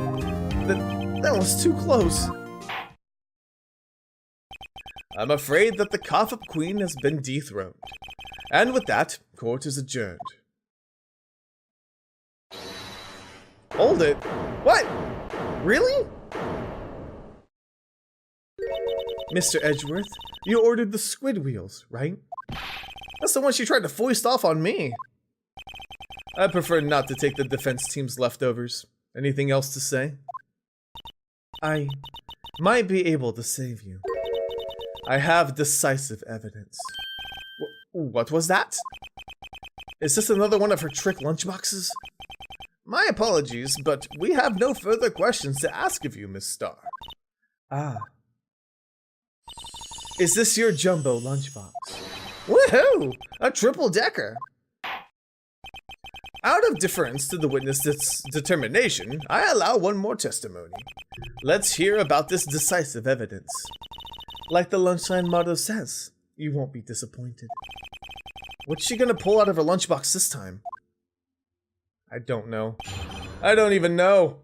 That was too close. I'm afraid that the cough-up queen has been dethroned. And with that, court is adjourned. Hold it. What? Really? Mr. Edgeworth, you ordered the squid wheels, right? That's the one she tried to foist off on me. I prefer not to take the defense team's leftovers. Anything else to say? I might be able to save you. I have decisive evidence. What was that? Is this another one of her trick lunchboxes? My apologies, but we have no further questions to ask of you, Miss Starr. Ah. Is this your jumbo lunchbox? Woohoo! A triple-decker! Out of deference to the witness's determination, I allow one more testimony. Let's hear about this decisive evidence. Like the lunchline motto says, you won't be disappointed. What's she gonna pull out of her lunchbox this time? I don't know. I don't even know.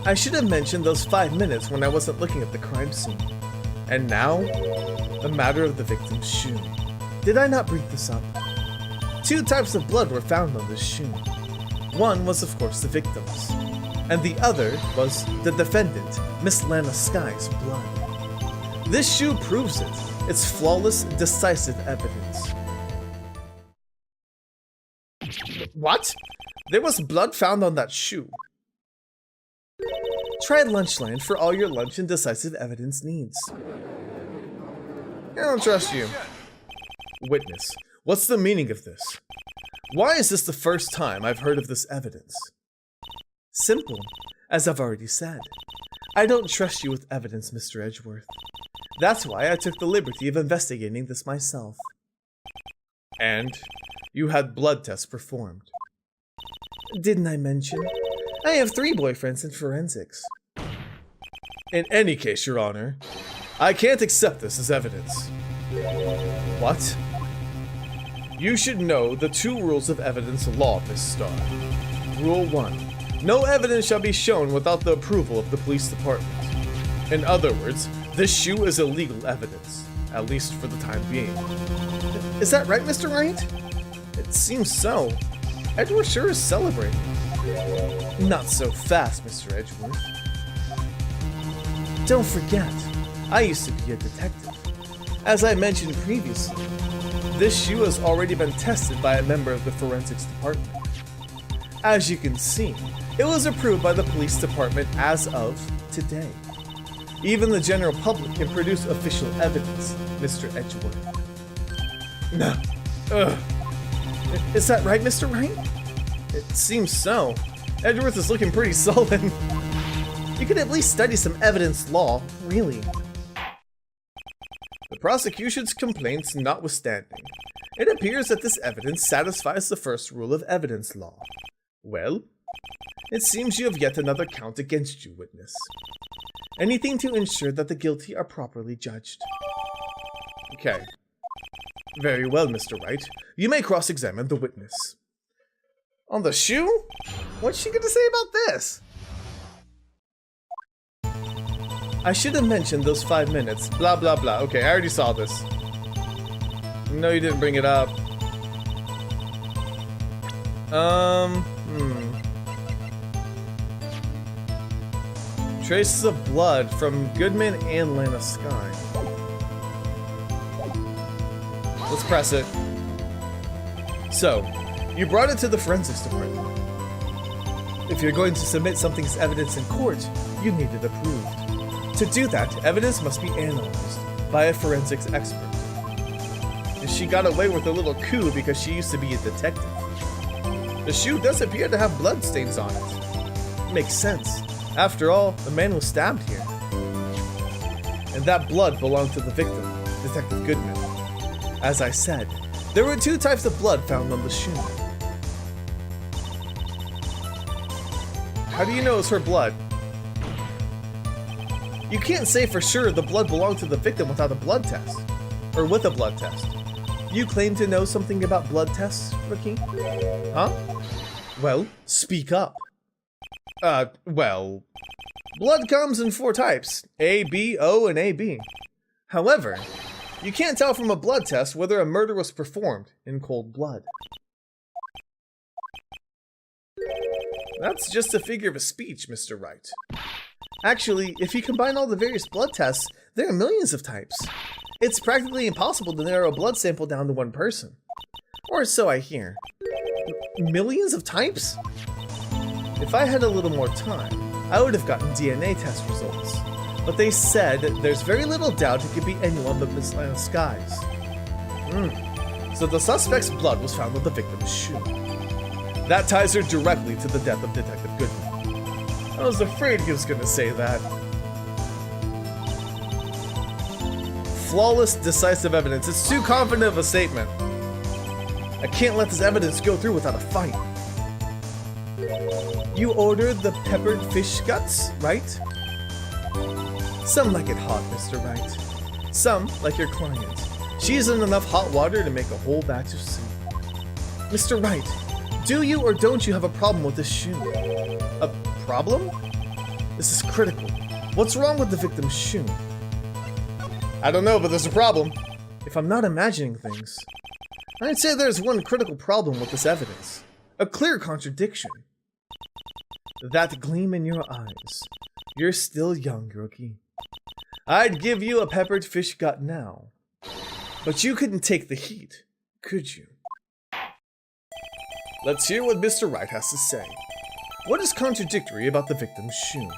I should have mentioned those 5 minutes when I wasn't looking at the crime scene. And now, the matter of the victim's shoe. Did I not bring this up? 2 types of blood were found on this shoe. One was, of course, the victim's, and the other was the defendant, Miss Lana Sky's blood. This shoe proves it. It's flawless, decisive evidence. What? There was blood found on that shoe. Try Lunchland for all your lunch and decisive evidence needs. I don't trust you. Witness, what's the meaning of this? Why is this the first time I've heard of this evidence? Simple, as I've already said. I don't trust you with evidence, Mr. Edgeworth. That's why I took the liberty of investigating this myself. And you had blood tests performed. Didn't I mention? I have 3 boyfriends in forensics. In any case, Your Honor, I can't accept this as evidence. What? You should know the 2 rules of evidence law, Miss Starr. Rule 1. No evidence shall be shown without the approval of the police department. In other words, this shoe is illegal evidence, at least for the time being. Is that right, Mr. Wright? It seems so. Edgeworth sure is celebrating. Not so fast, Mr. Edgeworth. Don't forget, I used to be a detective. As I mentioned previously, this shoe has already been tested by a member of the forensics department. As you can see, it was approved by the police department as of today. Even the general public can produce official evidence, Mr. Edgeworth. No. Ugh. Is that right, Mr. Wright? It seems so. Edgeworth is looking pretty sullen. You could at least study some evidence law, really. The prosecution's complaints notwithstanding, it appears that this evidence satisfies the first rule of evidence law. Well, It seems you have yet another count against you, witness. Anything to ensure that the guilty are properly judged. Okay. Very well, Mr. Wright. You may cross-examine the witness. On the shoe? What's she gonna say about this? I should have mentioned those 5 minutes. Blah, blah, blah. Okay, I already saw this. No, you didn't bring it up. Traces of blood from Goodman and Lana Sky. Let's press it. So, you brought it to the forensics department. If you're going to submit something as evidence in court, you need it approved. To do that, evidence must be analyzed by a forensics expert. And she got away with a little coup because she used to be a detective. The shoe does appear to have blood stains on it. Makes sense. After all, the man was stabbed here. And that blood belonged to the victim, Detective Goodman. As I said, there were 2 types of blood found on the shoe. How do you know it's her blood? You can't say for sure the blood belonged to the victim without a blood test. Or with a blood test. You claim to know something about blood tests, Rookie? Huh? Well, speak up. Well... Blood comes in 4 types, A, B, O, and AB. However, you can't tell from a blood test whether a murder was performed in cold blood. That's just a figure of speech, Mr. Wright. Actually, if you combine all the various blood tests, there are millions of types. It's practically impossible to narrow a blood sample down to one person. Or so I hear. Millions of types? If I had a little more time, I would have gotten DNA test results. But they said there's very little doubt it could be anyone but Miss Lana Skies. So the suspect's blood was found on the victim's shoe. That ties her directly to the death of Detective Goodman. I was afraid he was gonna say that. Flawless, decisive evidence. It's too confident of a statement. I can't let this evidence go through without a fight. You ordered the peppered fish guts, right? Some like it hot, Mr. Wright. Some like your client. She isn't enough hot water to make a whole batch of soup. Mr. Wright, do you or don't you have a problem with this shoe? A problem? This is critical. What's wrong with the victim's shoe? I don't know, but there's a problem. If I'm not imagining things, I'd say there's one critical problem with this evidence. A clear contradiction. That gleam in your eyes. You're still young, Rookie. I'd give you a peppered fish gut now. But you couldn't take the heat, could you? Let's hear what Mr. Wright has to say. What is contradictory about the victim's shoe?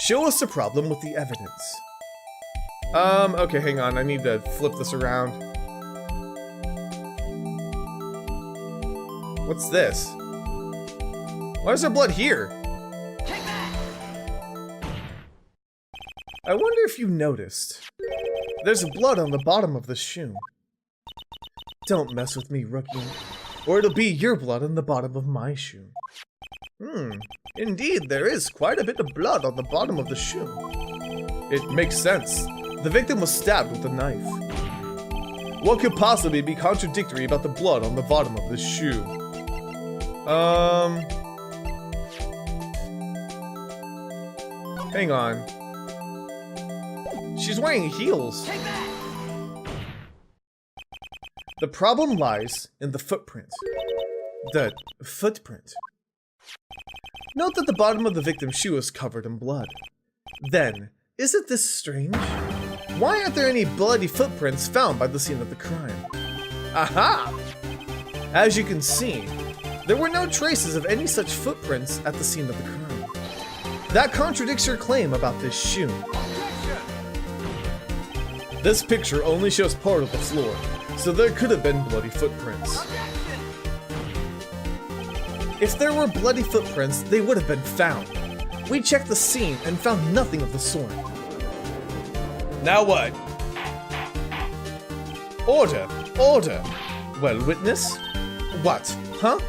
Show us the problem with the evidence. Okay, hang on. I need to flip this around. What's this? Why is there blood here? I wonder if you noticed. There's blood on the bottom of the shoe. Don't mess with me, Rookie, or it'll be your blood on the bottom of my shoe. Indeed, there is quite a bit of blood on the bottom of the shoe. It makes sense. The victim was stabbed with a knife. What could possibly be contradictory about the blood on the bottom of the shoe? Hang on. She's wearing heels. The problem lies in the footprint. The footprint. Note that the bottom of the victim's shoe is covered in blood. Then, isn't this strange? Why aren't there any bloody footprints found by the scene of the crime? Aha! As you can see, there were no traces of any such footprints at the scene of the crime. That contradicts your claim about this shoe. This picture only shows part of the floor, so there could have been bloody footprints. If there were bloody footprints, they would have been found. We checked the scene and found nothing of the sort. Now what? Order! Order! Well, witness? What? Huh?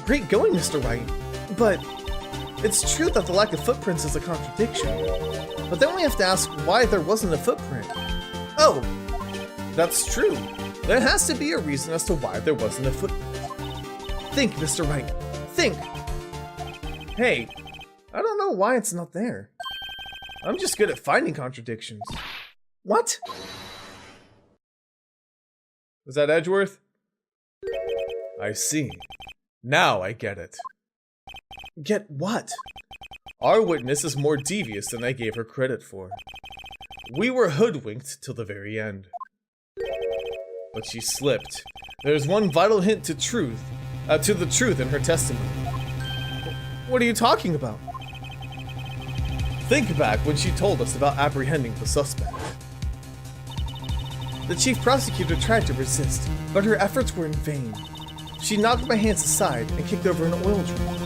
Great going, Mr. Wright. But it's true that the lack of footprints is a contradiction. But then we have to ask why there wasn't a footprint. Oh, that's true. There has to be a reason as to why there wasn't a footprint. Think, Mr. Wright. Think. Hey, I don't know why it's not there. I'm just good at finding contradictions. What? Was that Edgeworth? I see. Now I get it. Get what? Our witness is more devious than I gave her credit for. We were hoodwinked till the very end. But she slipped. There's one vital hint to the truth in her testimony. What are you talking about? Think back when she told us about apprehending the suspect. The chief prosecutor tried to resist, but her efforts were in vain. She knocked my hands aside and kicked over an oil drum.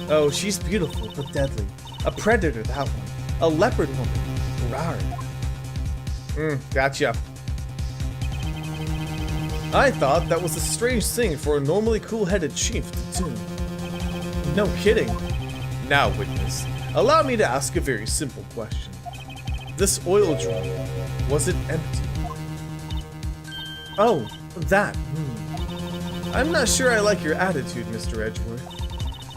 Oh, she's beautiful, but deadly. A predator, that one. A leopard woman. Rawr. Gotcha. I thought that was a strange thing for a normally cool-headed chief to do. No kidding. Now, witness, allow me to ask a very simple question. This oil drum, was it empty? Oh, that. I'm not sure I like your attitude, Mr. Edgeworth.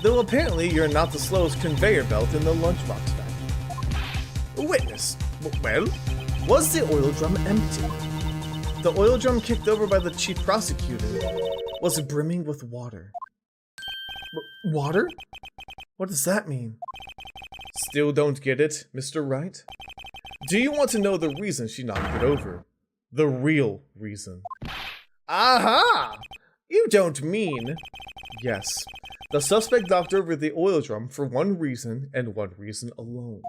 Though apparently you're not the slowest conveyor belt in the lunchbox factory. Witness, well, was the oil drum empty? The oil drum kicked over by the chief prosecutor was brimming with water. Water? What does that mean? Still don't get it, Mr. Wright? Do you want to know the reason she knocked it over? The real reason. Aha! You don't mean... Yes. The suspect knocked over the oil drum for one reason and one reason alone.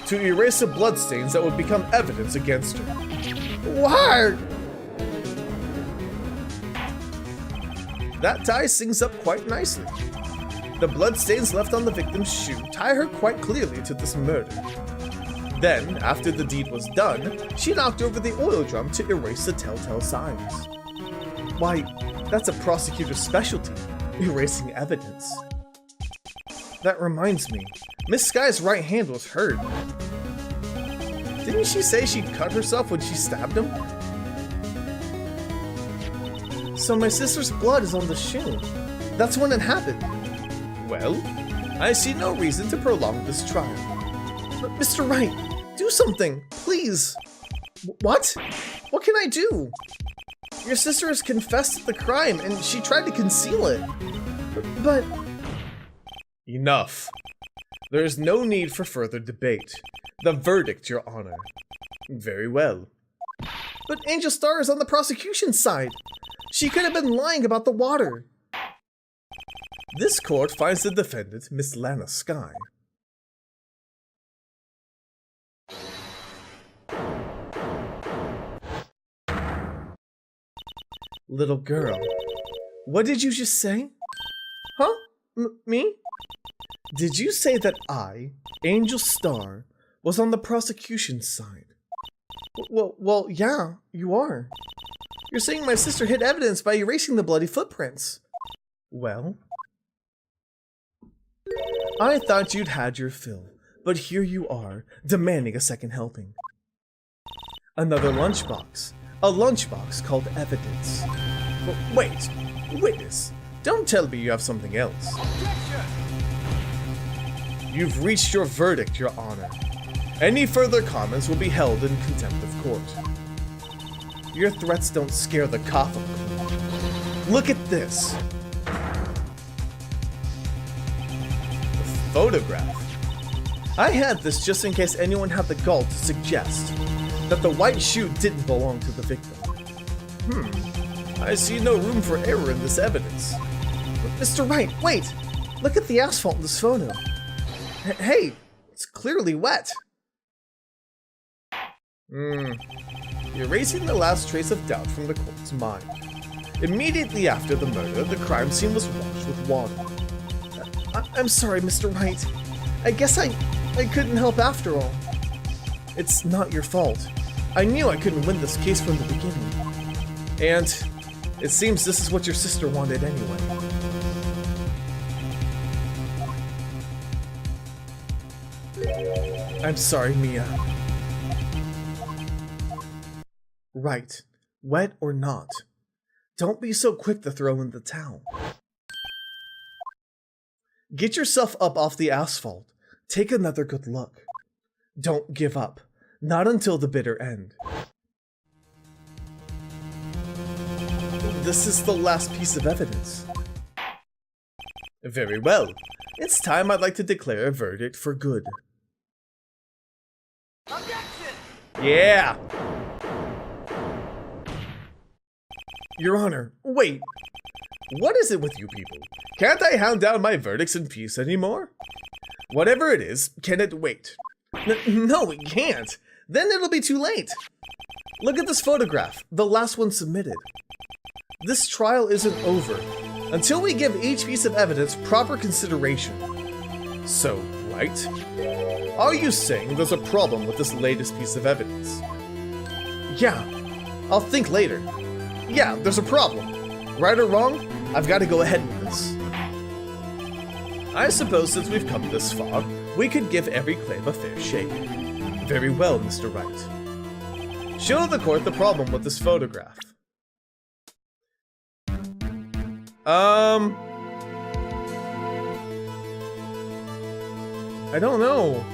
To erase the bloodstains that would become evidence against her. What? That ties things up quite nicely. The bloodstains left on the victim's shoe tie her quite clearly to this murder. Then, after the deed was done, she knocked over the oil drum to erase the telltale signs. Why, that's a prosecutor's specialty, erasing evidence. That reminds me, Miss Sky's right hand was hurt. Didn't she say she'd cut herself when she stabbed him? So my sister's blood is on the shoe. That's when it happened. Well, I see no reason to prolong this trial. But Mr. Wright, do something, please. What? What can I do? Your sister has confessed the crime and she tried to conceal it. But... Enough. There is no need for further debate. The verdict, Your Honor. Very well. But Angel Star is on the prosecution's side. She could have been lying about the water. This court finds the defendant, Miss Lana Sky. Little girl, what did you just say? Huh? Me? Did you say that I, Angel Star, was on the prosecution's side? Well, yeah, you are. You're saying my sister hid evidence by erasing the bloody footprints. Well, I thought you'd had your fill, but here you are, demanding a second helping. Another lunchbox. A lunchbox called evidence. Wait, witness, don't tell me you have something else. Objection! You've reached your verdict, Your Honor. Any further comments will be held in contempt of court. Your threats don't scare the coffin. Look at this. The photograph. I had this just in case anyone had the gall to suggest that the white shoe didn't belong to the victim. I see no room for error in this evidence. But Mr. Wright, wait! Look at the asphalt in this photo. Hey, it's clearly wet. Erasing the last trace of doubt from the court's mind. Immediately after the murder, the crime scene was washed with water. I'm sorry, Mr. Wright. I guess I couldn't help after all. It's not your fault. I knew I couldn't win this case from the beginning. And it seems this is what your sister wanted anyway. I'm sorry, Mia. Right. Wet or not. Don't be so quick to throw in the towel. Get yourself up off the asphalt. Take another good look. Don't give up. Not until the bitter end. This is the last piece of evidence. Very well. It's time I'd like to declare a verdict for good. Objection! Yeah! Your Honor, wait. What is it with you people? Can't I hound down my verdicts in peace anymore? Whatever it is, can it wait? No, it can't. Then it'll be too late. Look at this photograph, the last one submitted. This trial isn't over until we give each piece of evidence proper consideration. So, Wright, are you saying there's a problem with this latest piece of evidence? Yeah, I'll think later. Yeah, there's a problem. Right or wrong, I've got to go ahead with this. I suppose since we've come this far, we could give every claim a fair shake. Very well, Mr. Wright. Show the court the problem with this photograph. I don't know.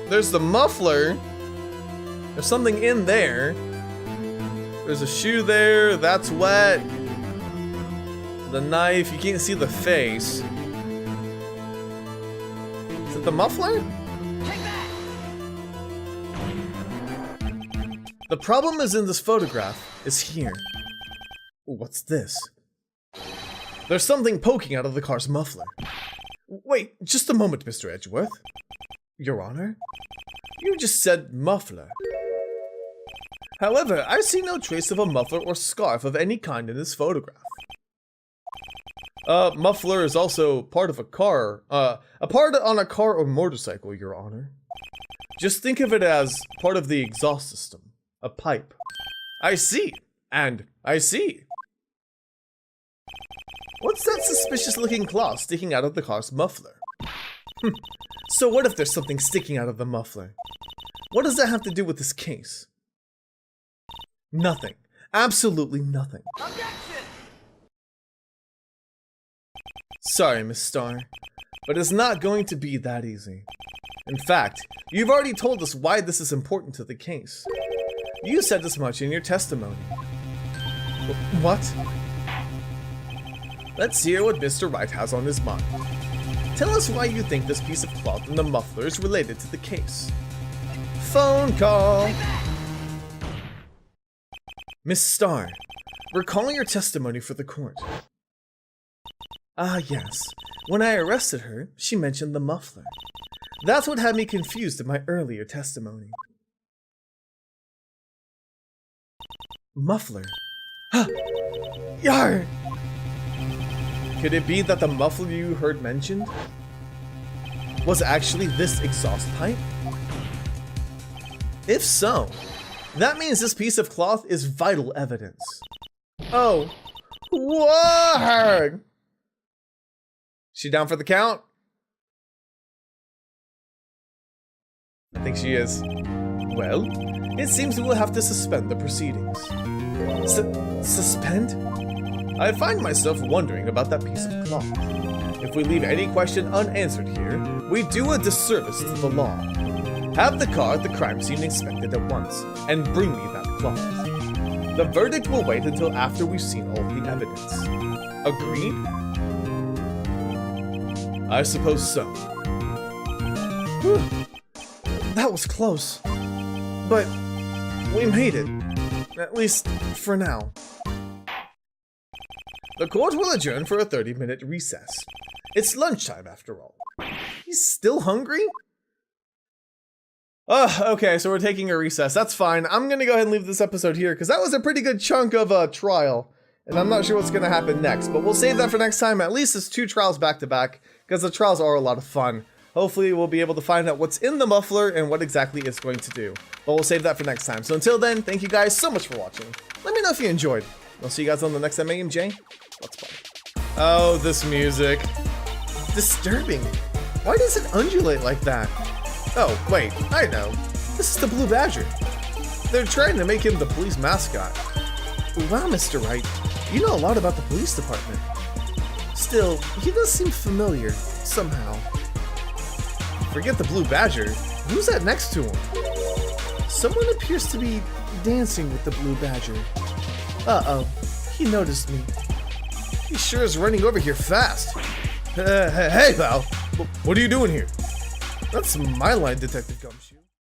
There's the muffler. There's something in there. There's a shoe there. That's wet. The knife. You can't see the face. Is it the muffler? Take that! The problem is in this photograph. Is here. What's this? There's something poking out of the car's muffler. Wait, just a moment, Mr. Edgeworth. Your Honor? You just said muffler. However, I see no trace of a muffler or scarf of any kind in this photograph. Muffler is also part of a car, a part on a car or motorcycle, Your Honor. Just think of it as part of the exhaust system, a pipe. I see, and I see. What's that suspicious looking claw sticking out of the car's muffler? So what if there's something sticking out of the muffler? What does that have to do with this case? Nothing. Absolutely nothing. Objection! Sorry, Miss Starr, but it's not going to be that easy. In fact, you've already told us why this is important to the case. You said as much in your testimony. What? Let's hear what Mr. Wright has on his mind. Tell us why you think this piece of cloth in the muffler is related to the case. Phone call! Miss Starr, recall your testimony for the court. Ah, yes. When I arrested her, she mentioned the muffler. That's what had me confused in my earlier testimony. Muffler? Huh! Yar! Could it be that the muffler you heard mentioned was actually this exhaust pipe? If so, that means this piece of cloth is vital evidence. Oh. What? She down for the count? I think she is. Well, it seems we will have to suspend the proceedings. Suspend? I find myself wondering about that piece of cloth. If we leave any question unanswered here, we do a disservice to the law. Have the car at the crime scene inspected at once, and bring me that cloth. The verdict will wait until after we've seen all the evidence. Agreed? I suppose so. Whew. That was close. But we made it. At least for now. The court will adjourn for a 30-minute recess. It's lunchtime after all. He's still hungry? Okay, so we're taking a recess. That's fine. I'm gonna go ahead and leave this episode here because that was a pretty good chunk of a trial. And I'm not sure what's gonna happen next, but we'll save that for next time. At least it's 2 trials back to back because the trials are a lot of fun. Hopefully we'll be able to find out what's in the muffler and what exactly it's going to do. But we'll save that for next time. So until then, thank you guys so much for watching. Let me know if you enjoyed. I'll see you guys on the next MAMJ. Let's play. Oh, this music. Disturbing. Why does it undulate like that? Oh, wait, I know. This is the Blue Badger. They're trying to make him the police mascot. Wow, Mr. Wright, you know a lot about the police department. Still, he does seem familiar, somehow. Forget the Blue Badger. Who's that next to him? Someone appears to be dancing with the Blue Badger. Uh-oh, he noticed me. He sure is running over here fast. Hey, pal. What are you doing here? That's my line, Detective Gumshoe.